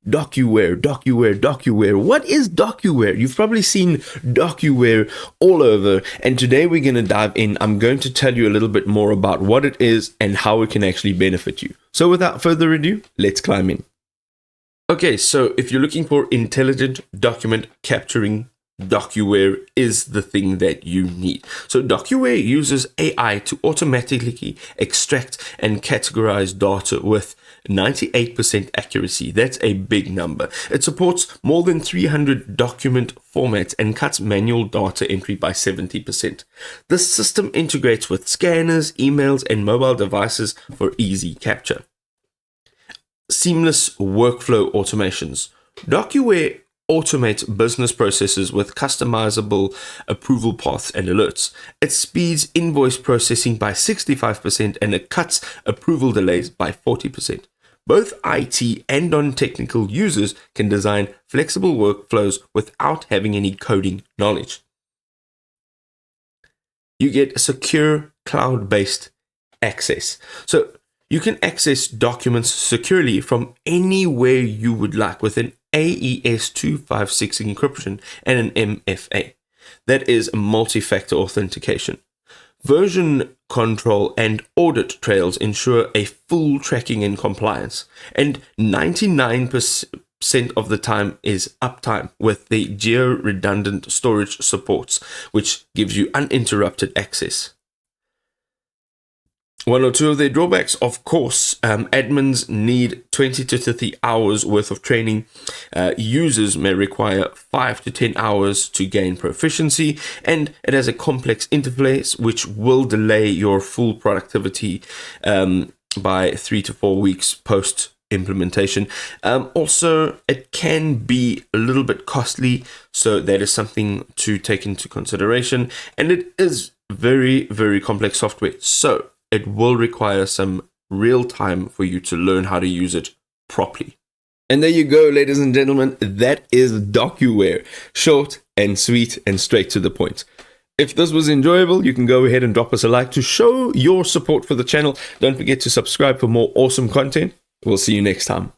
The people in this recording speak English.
DocuWare. What is DocuWare? You've probably seen DocuWare all over, and today we're going to dive in. I'm going to tell you a little bit more about what it is and how it can actually benefit you. So without further ado, let's climb in. Okay, so if you're looking for intelligent document capturing, DocuWare is the thing that you need. So DocuWare uses AI to automatically extract and categorize data with 98% accuracy. That's a big number. It supports more than 300 document formats and cuts manual data entry by 70%. This system integrates with scanners, emails, and mobile devices for easy capture. Seamless workflow automations. DocuWare automates business processes with customizable approval paths and alerts. It speeds invoice processing by 65% and it cuts approval delays by 40%. Both IT and non-technical users can design flexible workflows without having any coding knowledge. You get secure cloud-based access. So you can access documents securely from anywhere you would like with an AES-256 encryption and an MFA. That is multi-factor authentication. Version control and audit trails ensure a full tracking and compliance. And 99% of the time is uptime with the geo-redundant storage supports, which gives you uninterrupted access. One or two of their drawbacks, of course, admins need 20 to 30 hours worth of training. Users may require 5 to 10 hours to gain proficiency, and it has a complex interface which will delay your full productivity by 3 to 4 weeks post implementation. Also, it can be a little bit costly, so that is something to take into consideration, and it is very, very complex software. So it will require some real time for you to learn how to use it properly. And there you go, ladies and gentlemen. That is DocuWare. Short and sweet and straight to the point. If this was enjoyable, you can go ahead and drop us a like to show your support for the channel. Don't forget to subscribe for more awesome content. We'll see you next time.